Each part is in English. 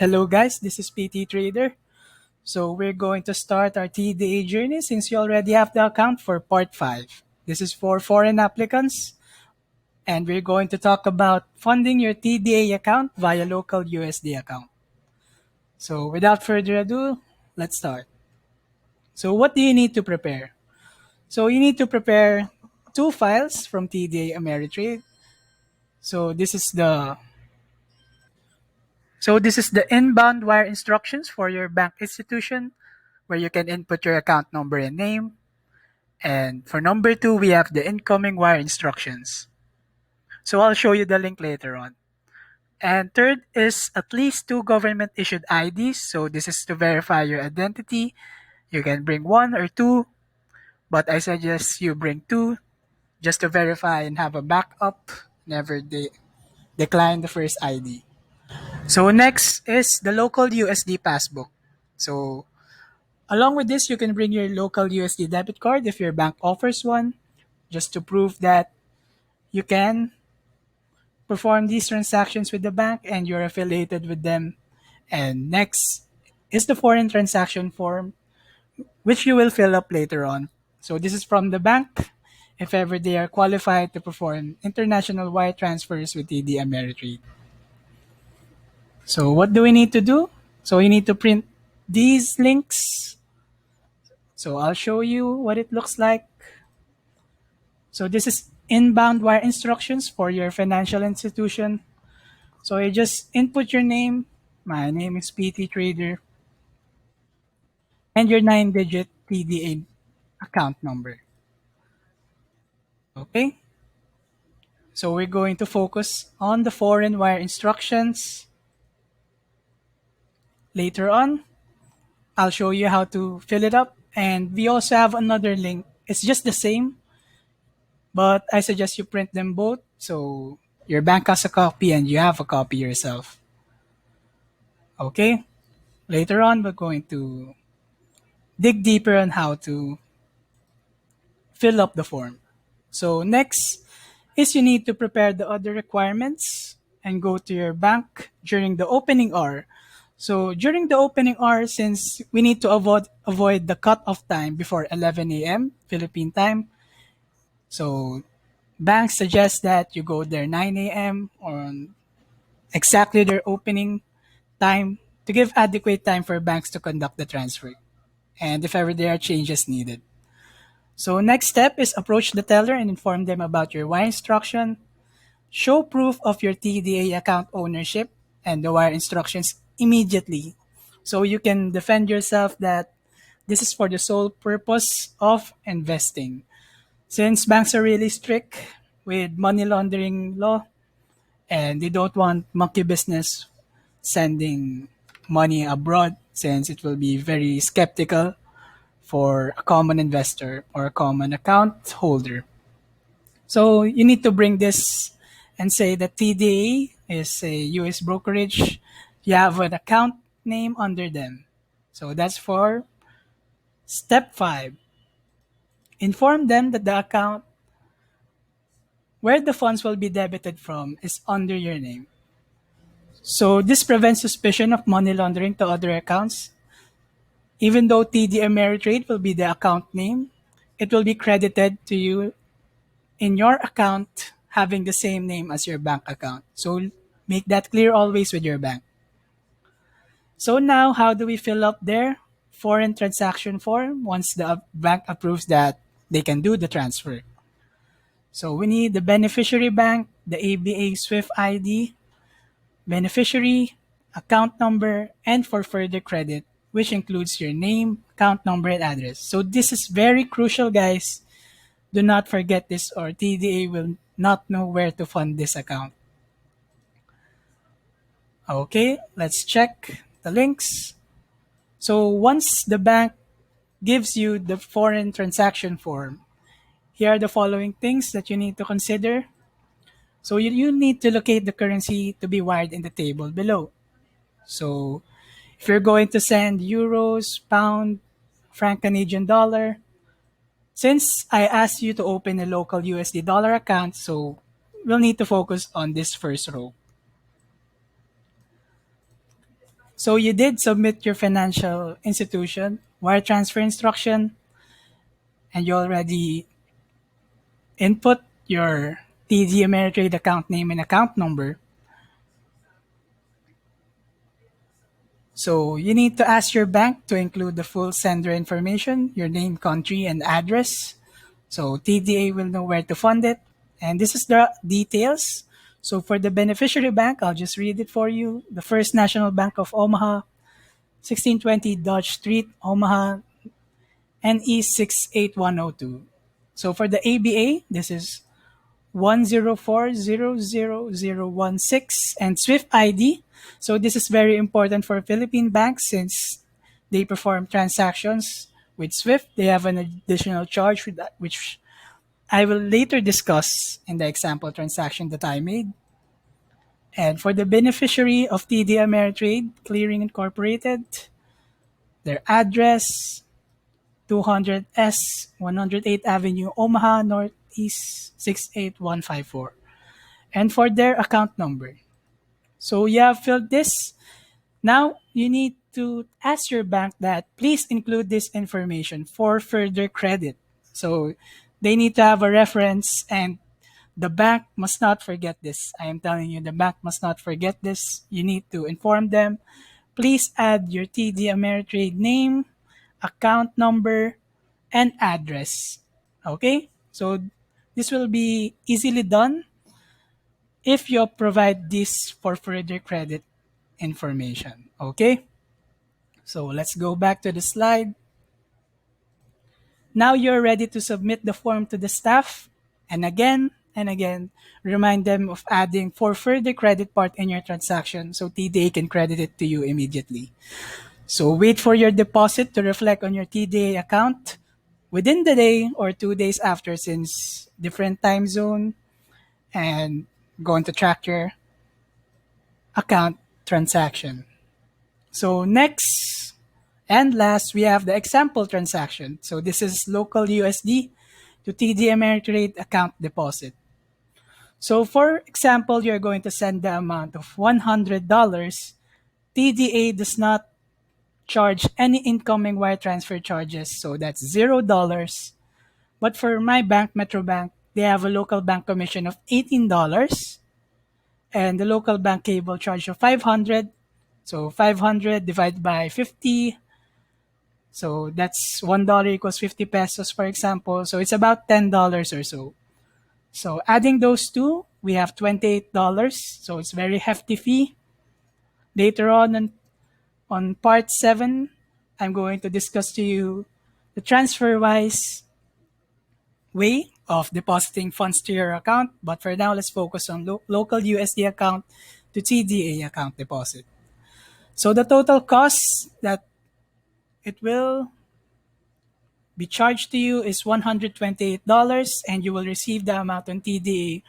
Hello guys, this is PT Trader. So we're going to start our TDA journey since you already have the account for part 5. This is for foreign applicants and we're going to talk about funding your TDA account via local USD account. So without further ado, let's start. So what do you need to prepare? So you need to prepare two files from TDA Ameritrade. So this is the inbound wire instructions for your bank institution where you can input your account number and name. And for number 2, we have the incoming wire instructions. So I'll show you the link later on. And third is at least 2 government issued IDs. So this is to verify your identity. You can bring 1 or 2, but I suggest you bring 2 just to verify and have a backup. Never decline the first ID. So next is the local USD passbook. So along with this, you can bring your local USD debit card if your bank offers one, just to prove that you can perform these transactions with the bank and you're affiliated with them. And next is the foreign transaction form, which you will fill up later on. So this is from the bank if ever they are qualified to perform international wire transfers with TD Ameritrade. So what do we need to do? So you need to print these links. So I'll show you what it looks like. So this is inbound wire instructions for your financial institution. So you just input your name. My name is PT Trader and your 9-digit TDA account number. Okay. So we're going to focus on the foreign wire instructions. Later on, I'll show you how to fill it up. And we also have another link. It's just the same, but I suggest you print them both so your bank has a copy and you have a copy yourself. Okay. Later on, we're going to dig deeper on how to fill up the form. So next is you need to prepare the other requirements and go to your bank during the opening hour. So during the opening hour, since we need to avoid the cutoff time before 11 a.m. Philippine time, so banks suggest that you go there 9 a.m. on exactly their opening time to give adequate time for banks to conduct the transfer and if ever there are changes needed. So next step is approach the teller and inform them about your wire instruction. Show proof of your TDA account ownership and the wire instructions immediately. So you can defend yourself that this is for the sole purpose of investing. Since banks are really strict with money laundering law and they don't want monkey business sending money abroad since it will be very skeptical for a common investor or a common account holder. So you need to bring this and say that TDA is a US brokerage. You have an account name under them. So that's for step 5. Inform them that the account where the funds will be debited from is under your name. So this prevents suspicion of money laundering to other accounts. Even though TD Ameritrade will be the account name, it will be credited to you in your account having the same name as your bank account. So make that clear always with your bank. So now, how do we fill up their foreign transaction form once the bank approves that they can do the transfer? So we need the beneficiary bank, the ABA SWIFT ID, beneficiary, account number, and for further credit, which includes your name, account number, and address. So this is very crucial, guys. Do not forget this or TDA will not know where to fund this account. Okay, let's check the links. So once the bank gives you the foreign transaction form, here are the following things that you need to consider. So you need to locate the currency to be wired in the table below. So if you're going to send euros, pound, franc Canadian dollar, since I asked you to open a local USD dollar account, so we'll need to focus on this first row. So you did submit your financial institution wire transfer instruction, and you already input your TD Ameritrade account name and account number. So you need to ask your bank to include the full sender information, your name, country, and address. So TDA will know where to fund it. And this is the details. So for the beneficiary bank, I'll just read it for you. The First National Bank of Omaha, 1620 Dodge Street, Omaha, NE 68102. So for the ABA, this is 104000016 and SWIFT ID. So this is very important for Philippine banks since they perform transactions with SWIFT. They have an additional charge with that, which I will later discuss in the example transaction that I made. And for the beneficiary of TD Ameritrade Clearing Incorporated, their address 200S 108th Avenue, Omaha, Northeast 68154. And for their account number. So you have filled this. Now you need to ask your bank that please include this information for further credit. So they need to have a reference, and the bank must not forget this. I am telling you, the bank must not forget this. You need to inform them. Please add your TD Ameritrade name, account number, and address. Okay? So this will be easily done if you provide this for further credit information. Okay? So let's go back to the slide. Now you're ready to submit the form to the staff. And again, remind them of adding for further credit part in your transaction so TDA can credit it to you immediately. So wait for your deposit to reflect on your TDA account within the day or 2 days after, since different time zone, and going to track your account transaction. So next and last, we have the example transaction. So this is local USD to TD Ameritrade account deposit. So for example, you're going to send the amount of $100. TDA does not charge any incoming wire transfer charges, so that's $0. But for my bank, Metro Bank, they have a local bank commission of $18 and the local bank cable charge of 500. So 500 divided by 50. So that's $1 equals 50 pesos, for example. So it's about $10 or so. So adding those two, we have $28. So it's very hefty fee. Later on part 7, I'm going to discuss to you the transfer-wise way of depositing funds to your account. But for now, let's focus on local USD account to TDA account deposit. So the total cost that it will be charged to you is $128, and you will receive the amount on TDA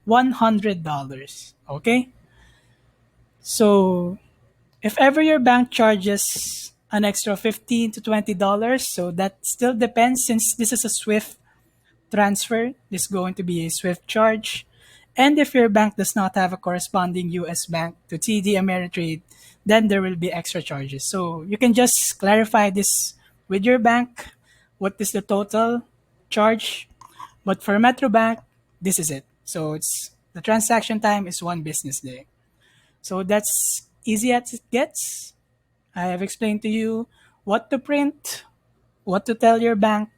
$100. Okay? So if ever your bank charges an extra $15 to $20, so that still depends, since this is a SWIFT transfer, this is going to be a SWIFT charge. And if your bank does not have a corresponding US bank to TD Ameritrade, then there will be extra charges. So you can just clarify this with your bank. What is the total charge? But for Metro Bank, this is it. So it's the transaction time is 1 business day. So that's easy as it gets. I have explained to you what to print, what to tell your bank,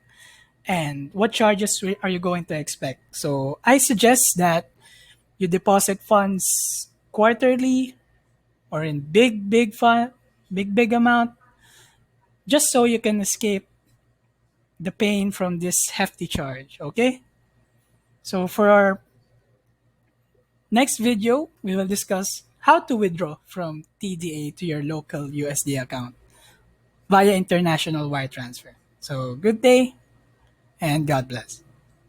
and what charges are you going to expect. So I suggest that you deposit funds quarterly or in big fund, big amount, just so you can escape the pain from this hefty charge. Okay? So for our next video, we will discuss how to withdraw from TDA to your local USD account via international wire transfer. So good day and God bless.